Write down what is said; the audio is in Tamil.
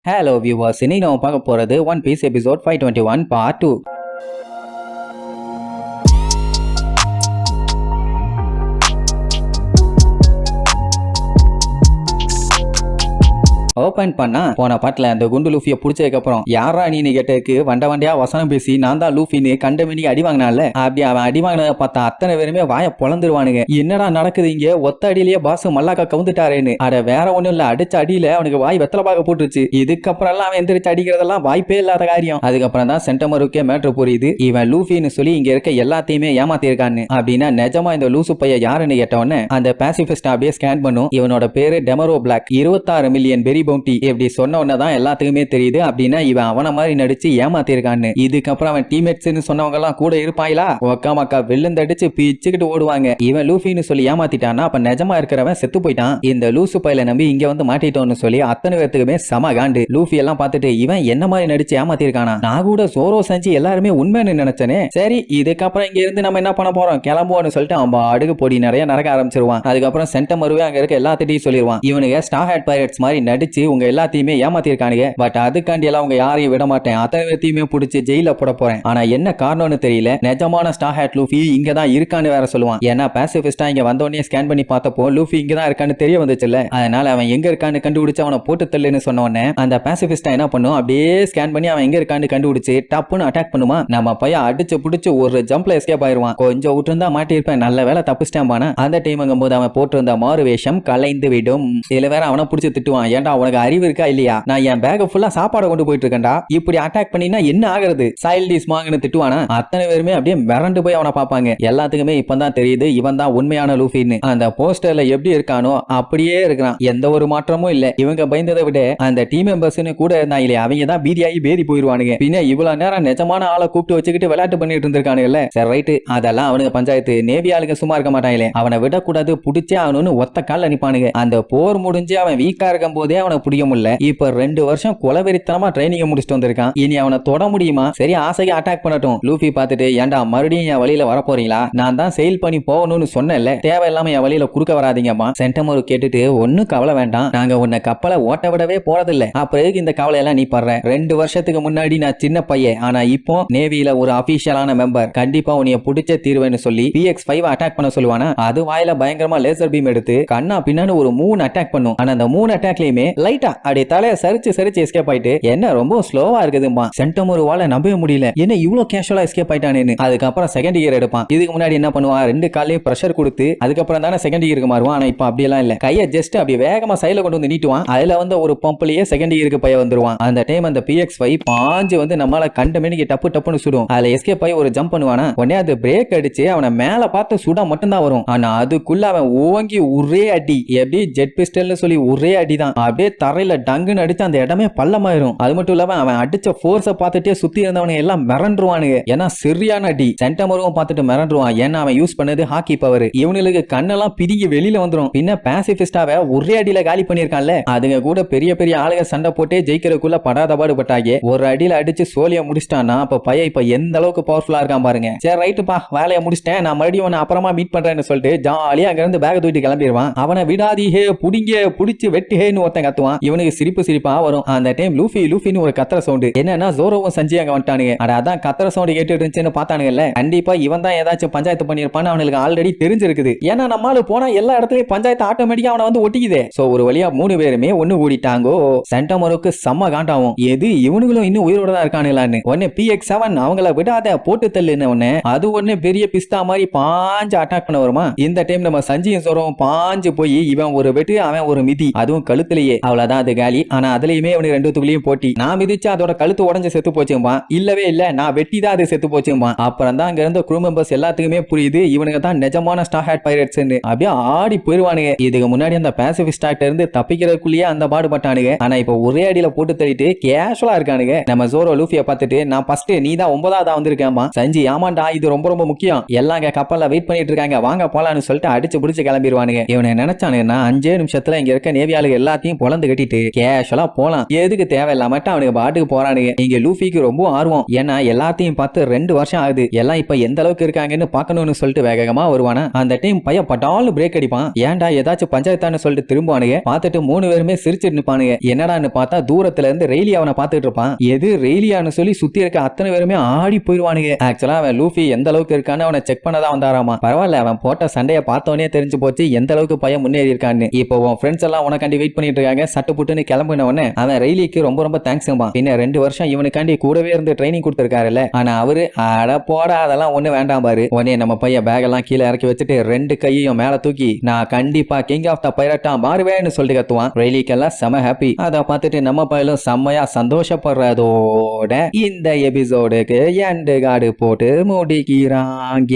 Hello viewers, இன்னைக்கு நம்ம பார்க்க போறது One Piece episode 521 part 2. Open பண்ணா போன பாட்டுல அந்த குண்டு லூஃபியை புடிச்சதுக்கு அப்புறம் யாரா நீ கேட்டதுக்கு வண்டியா வசனம் பேசி நான் தான் லூஃபின்னு கண்டமினிக்கு அடி வாங்கினால அப்படி அவன் அடி வாங்கினதை பார்த்தா அத்தனை பேருமே வாய பொழந்துருவானுங்க. என்னடா நடக்குது இங்க, ஒத்த அடியிலேயே பாஸ் மல்லாக்கா கவுந்துட்டாரேன்னு. அட வேற ஒண்ணும் இல்ல, அடிச்ச அடியில அவனுக்கு வாய் வெத்தலை பாக்க போட்டுருச்சு. இதுக்கப்புறம் எல்லாம் அவன் எந்திரிச்சு அடிக்கிறதெல்லாம் வாய்ப்பே இல்லாத காரியம். அதுக்கப்புறம் தான் சென்டமருக்கே மேட்ரு புரியுது, இவன் லூஃபின்னு சொல்லி இங்க இருக்க எல்லாத்தையுமே ஏமாத்தி இருக்கான்னு. அப்படின்னா நிஜமா இந்த லூசு பைய யாருன்னு கேட்டவொடனே அந்த பாசிபிஸ்ட் அப்படியே ஸ்கேன் பண்ணும். இவனோட பேரு டெமரோ பிளாக், 26 மில்லியன் பெரி பவுண்டி. இப்படி சொன்ன உடனேதான் எல்லாத்துக்குமே தெரியுது அப்படின்னா இவன் அவன மாதிரி நடிச்சு ஏமாத்திருக்கான்னு. இதுக்கப்புறம் அவன் டீம்மேட்ஸ்னு சொன்னவங்க எல்லாம் கூட இருப்பாங்களா, ஒக்காமக்கா வெள்ளந்தடிச்சு பிச்சுக்கிட்டு ஓடுவாங்க. இவன் லூஃபின்னு சொல்லி ஏமாத்திட்டான்னா அப்ப நிஜமா இருக்கிறவன் செத்து போயிட்டான். இந்த லூசு பையில நம்பி இங்க வந்து மாட்டிட்டோம்னு சொல்லி அத்தனை பேத்துக்குமே சம காண்டு. லூஃபி எல்லாம் பார்த்துட்டு இவன் என்ன மாதிரி நடிச்சு ஏமாத்திருக்கானா, நான் கூட சோரோ செஞ்சு எல்லாருமே உண்மைன்னு நினைச்சனே. சரி இதுக்கப்புறம் இங்க இருந்து நம்ம என்ன பண்ண போறோம், கிளம்புவோம்னு சொல்லிட்டு அவன் அடுக்கு பொடி நிறைய நடக்க ஆரம்பிச்சிருவான். அதுக்கப்புறம் சென்டமருவே அங்க இருக்க எல்லாத்திட்டையும் சொல்லிடுவான், இவனுக்கு ஸ்டார் ஹேட் பைரட்ஸ் மாதிரி நடிச்சு உங்க எல்லாத்தையுமே ஏமாத்திருக்கானுங்க. பட் அதுக்காண்டி எல்லாம் உங்க யாரையும் விட மாட்டேன், அத்தனை பேத்தையுமே பிடிச்சி ஜெயில போட போறேன். ஆனா என்ன காரணம்னு தெரியல, நிஜமான ஸ்டார் ஹேட் லூஃபி இங்க தான் இருக்கான்னு வேற சொல்லுவான். ஏன்னா பாசிபிஸ்டா இங்க வந்தோடனே ஸ்கேன் பண்ணி பார்த்தப்போ லூஃபி இங்க தான் இருக்கான்னு தெரிய வந்துச்சுல்ல. அதனால அவன் எங்க இருக்கான்னு கண்டுபிடிச்சு அவனை போட்டு தள்ளுன்னு சொன்ன உடனே அந்த பாசிபிஸ்டா என்ன பண்ணும், அப்படியே ஸ்கேன் பண்ணி அவன் எங்க இருக்கான்னு கண்டுபிடிச்சு டப்புன்னு அட்டாக் பண்ணுமா. நம்ம பையன் அடிச்சு பிடிச்சு ஒரு ஜம்ப்ல எஸ்கேப் ஆயிருவான். கொஞ்சம் விட்டுருந்தா மாட்டிருப்பேன், நல்ல வேலை தப்பிச்சிட்டான் பானா. அந்த டைம்ங்கும் போது அவன் போட்டிருந்த மாறு வேஷம் கலைந்து விடும். இதுல வேற அவனை பிடிச்சி திட்டுவான், ஏன்டா உனக்கு அறிவு இருக்கா இல்லையா, நான் என் பேக் ஃபுல்லா சாப்பாடு கொண்டு போயிட்டு இருக்கேன்டா, இப்படி அட்டாக் பண்ணினா என்ன ஆகுறது, சைல்டிஷ் மாங்கன்னு திட்டுவானா. அத்தனை பேருமே அப்படியே மிரண்டு போய் அவனை பார்ப்பாங்க. எல்லாத்துக்குமே இப்பதான் தெரியுது இவன் தான் உண்மையான லூஃபின்னு. அந்த போஸ்டர்ல எப்படி இருக்கானோ அப்படியே இருக்கிறான், எந்த ஒரு மாற்றமும் இல்ல. இவங்க பயந்ததை விட அந்த டீம் மெம்பர்ஸ்னு கூட இருந்தாங்களே அவங்க தான் பீதியாகி பேதி போயிருவானுங்க. பின்ன இவ்வளவு நேரம் நிஜமான ஆளை கூப்பிட்டு வச்சுக்கிட்டு விளையாட்டு பண்ணிட்டு இருந்திருக்கானுங்கல்ல. சரி ரைட்டு, அதெல்லாம் அவனுக்கு பஞ்சாயத்து. நேவி ஆளுங்க சும்மா இருக்க மாட்டாங்களே, அவனை விடக்கூடாது, பிடிச்சே அவனு ஒத்த கால நிப்பானுங்க. அந்த போர் முடிஞ்சு அவன் வீக்கா இருக்கும் போதே அவனை பிடிக்க முடியல. இப்ப 2 வருஷம் கொலவெறித்தனமா ட்ரைனிங் முடிச்சுட்டு வந்திருக்கான், இனி அவனை தொட முடியுமா? சரி ஆசைக்கு அட்டாக் பண்ணட்டும். லூஃபி பார்த்துட்டு, ஏன்டா மறுபடியும் என் வழியில வர போறீங்களா, நான் தான் செயில் பண்ணி போகணும்னு சொன்னேன்ல, தேவையில்லாம என் வழியில குறுக்க வராதீங்கம்மா. சென்டமரு கேட்டுட்டு, ஒன்னும் கவலை வேண்டாம், நாங்க உன்னை கப்பலை ஓட்ட விடவே போறதில்ல, அப்புறம் எதுக்கு இந்த கவலை எல்லாம் நீ படுற. 2 வருஷத்துக்கு முன்னாடி நான் சின்ன பையன், ஆனா இப்போ நேவியில ஒரு அபிஷியலான மெம்பர், கண்டிப்பா உன்னைய பிடிச்ச தீர்வுன்னு சொல்லி PX-5 அட்டாக் பண்ண சொல்லுவானா. அது வாயில பயங்கரமா லேசர் பீம் எடுத்து கண்ணா பின்னான்னு ஒரு 3 அட்டாக் பண்ணும். ஆனா அந்த 3 அட்டாக்லயுமே லைட்டா அப்படியே தலைய சரிச்சு எஸ்கேப் ஆயிட்டு, என்ன ரொம்ப ஸ்லோவா இருக்குதுமா. சென்டமரு வாழ நம்பவே முடியல, என்ன இவ்வளவு கேஷுவலா எஸ்கேப் ஆயிட்டானேன்னு. அதுக்கப்புறம் செகண்ட் கியர் எடுப்பான். இதுக்கு முன்னாடி என்ன பண்ணுவான், 2 காலையும் பிரஷர் கொடுத்து அதுக்கப்புறம் தானே செகண்ட் கியருக்கு மாறுவான். ஆனா இப்ப அப்படியெல்லாம் இல்ல, கையை ஜஸ்ட் அப்படியே வேகமா சைடுல கொண்டு வந்து நீட்டுவான். அதுல வந்து ஒரு பம்ப்லயே செகண்ட் கியருக்கு பைய வந்துருவான். அந்த டைம் அந்த PX-5 பாஞ்சு வந்து நம்மளால கண்ட மேனிக்கு டப்புன்னு சுடும். அதுல எஸ்கேப் ஆகி ஒரு ஜம்ப் பண்ணுவானா, உடனே அது பிரேக் அடிச்சு அவனை மேல பார்த்து சுட மட்டும் தான் வரும். ஆனா அதுக்குள்ள அவன் ஓங்கி ஒரே அடி, எப்படி ஜெட் பிஸ்டல்னு சொல்லி ஒரே அடி தான், அப்படியே தரையில டங்குன்னு அடிச்சு அந்த இடமே பள்ளமாயிரும். அது மட்டும் இல்லாம அவன் அடிச்ச போர்ஸ பார்த்துட்டே சுத்தி இருந்தவனுங்க எல்லாம் மிரண்டுருவானுங்க. ஏன்னா சரியான அடி. சென்டமரும் பார்த்துட்டு மிரண்டுருவான், ஏன்னா அவன் யூஸ் பண்ணது ஹாக்கி பவர். இவனுக்கு கண்ணெல்லாம் பிரிங்கி வெளியில வந்துரும். பின்ன பாசிபிஸ்டாவை ஒரே அடியில காலி பண்ணிருக்கான்ல, அதுங்க கூட பெரிய ஆளுங்க சண்டை போட்டே ஜெயிக்கிறதுக்குள்ள படாத பாடுபட்டாங்க. ஒரு அடியில அடிச்சு சோழிய முடிச்சிட்டான்னா அப்ப பையன் இப்ப எந்த அளவுக்கு பவர்ஃபுல்லா இருக்கான் பாருங்க. சரி ரைட்டுப்பா, வேலையை முடிச்சிட்டேன், நான் மறுபடியும் உன்னை அப்புறமா மீட் பண்றேன்னு சொல்லிட்டு ஜாலியா அங்க இருந்து பேக தூக்கிட்டு கிளம்பிடுவான். அவனை விடாதி ஹே புடிங்க புடிச்சு வெட்டு ஹேன்னு ஒருத்தன் கத்துவான். இவனுக்கு சிரிப்பா வரும். அந்த டைம் லூஃபின்னு ஒரு கத்துற சவுண்ட், என்னன்னா ஜோரோவும் சஞ்சி அங்க வந்துட்டானுங்க. அதான் கத்துற சவுண்ட் கேட்டுட்டு இருந்துச்சுன்னு பார்த்தானுங்கல்ல, கண்டிப்பா இவன் தான் ஏதாச்சும் பஞ்சாயத்து பண்ணிருப்பான்னு அவனுக்கு ஆல்ரெடி தெரிஞ்சிருக்குது. ஏன்னா நம்மால போனா எல்லா இடத்துலயும் பஞ்சாயத்து ஆட்டோமேட்டிக்கா அவனை வந்து ஒட்டிக்குதே. சோ ஒரு வழியா 3 பேருமே ஒண்ணு கூடிட்டாங்கோ. சென்டமருக்கு செம்ம காண்டாவும், எது இவனுங்களும் இன்னும் உயிரோட தான் இருக்கானுங்களான்னு. உடனே PX-7 அவங்கள விடாத போட்டு தள்ளுன்னு உடனே அது ஒண்ணு பெரிய பிஸ்தா மாதிரி பாஞ்சு அட்டாக் பண்ண வருமா. இந்த டைம் நம்ம சஞ்சியும் ஜோரோவும் பாஞ்சு போய் இவன் ஒரு வெட்டு அவன் ஒரு மிதி, அதுவும் கழுத்துலயே. அவ்வளவுதான் அது காலி. ஆனா அதுலயுமே அவனுக்கு 2 துக்குலையும் போட்டி, நான் மிதிச்சு அதோட கழுத்து உடஞ்சு செத்து போச்சும்பான். இல்லவே இல்ல, நான் வெட்டி தான் அது செத்து போச்சும்பான். அப்புறம் தான் அங்க இருந்த க்ரூ மெம்பர்ஸ் எல்லாத்துக்குமே புரியுது இவனுக்கு தான் நிஜமான ஸ்டார் ஹேட் பைரட்ஸ். அப்படியே ஆடி போயிருவானுங்க. இதுக்கு முன்னாடி அந்த பாசிபிஸ்டா இருந்து தப்பிக்கிறதுக்குள்ளேயே அந்த பாடுபட்டானுங்க. ஆனா இப்ப ஒரே அடியில போட்டு தள்ளிட்டு கேஷுவலா இருக்கானுங்க. நம்ம ஜோரோ லூஃபிய பார்த்துட்டு, நான் ஃபர்ஸ்ட் நீ தான் 9ஆவதா வந்திருக்கேமா. சஞ்சி ஆமாண்டா, இது ரொம்ப முக்கியம், எல்லாம் அங்க கப்பல்ல வெயிட் பண்ணிட்டு இருக்காங்க, வாங்க போலான்னு சொல்லிட்டு அடிச்சு பிடிச்சு கிளம்பிடுவானுங்க. இவனை நினைச்சானுங்கன்னா 5 நிமிஷத்துல இங்க இருக்க நேவி ஆளுங்க எல்லாத்தையும் கலந்து கட்டிட்டு கேஷுவலா போலாம். எதுக்கு தேவையில்லாம அவனுக்கு பாட்டுக்கு போறானுங்க. இங்க லூஃபிக்கு ரொம்ப ஆர்வம். ஏன்னா எல்லாத்தையும் பார்த்து 2 வருஷம் ஆகுது. எல்லாம் இப்ப எந்த அளவுக்கு இருக்காங்கன்னு பார்க்கணும்னு சொல்லிட்டு வேகமா வருவானா. அந்த டைம் பையன் பட்டாலும் பிரேக் அடிப்பான். ஏன்டா ஏதாச்சும் பஞ்சாயத்தான்னு சொல்லிட்டு திரும்புவானுங்க. பார்த்துட்டு 3 பேருமே சிரிச்சிட்டு நிப்பானுங்க. என்னடான்னு பார்த்தா தூரத்துல இருந்து ரெய்லி அவனை பார்த்துட்டு இருப்பான். எது ரெய்லியான்னு சொல்லி சுத்தி இருக்க அத்தனை பேருமே ஆடி போயிடுவானுங்க. ஆக்சுவலா அவன் லூஃபி எந்த அளவுக்கு இருக்கான்னு அவனை செக் பண்ணதான் வந்தாராமா. பரவாயில்ல, அவன் போட்ட சண்டையை பார்த்தோன்னே தெரிஞ்சு போச்சு எந்த அளவுக்கு பையன் முன்னேறி இருக்கான்னு. இப்போ உன் ஃப்ரெண்ட்ஸ் எல்லாம் உனக்காண்டி வெயிட் பண்ணிட்டு இருக்காங்க. சட்டு புட்டுன்னு கிளம்பின உடனே அவன் ரெய்லிக்கு ரொம்ப ரொம்ப தேங்க்ஸ். பின்ன 2 வருஷம் இவனுக்காண்டி கூடவே இருந்து ட்ரைனிங் கொடுத்திருக்காருல்ல. ஆனா அவரு அட போடா அதெல்லாம் ஒண்ணு வேண்டாம் பாரு. உடனே நம்ம பையன் பேக் எல்லாம் கீழே இறக்கி வச்சுட்டு 2 கையையும் மேல தூக்கி நான் கண்டிப்பா கிங் ஆஃப் த பைரட்டா மாறுவேன்னு சொல்லிட்டு கத்துவான். ரெய்லிக்கெல்லாம் செம ஹாப்பி. அதை பார்த்துட்டு நம்ம பையலும் செம்மையா சந்தோஷப்படுறதோட இந்த எபிசோடுக்கு எண்டு கார்டு போட்டு முடிக்கிறாங்க.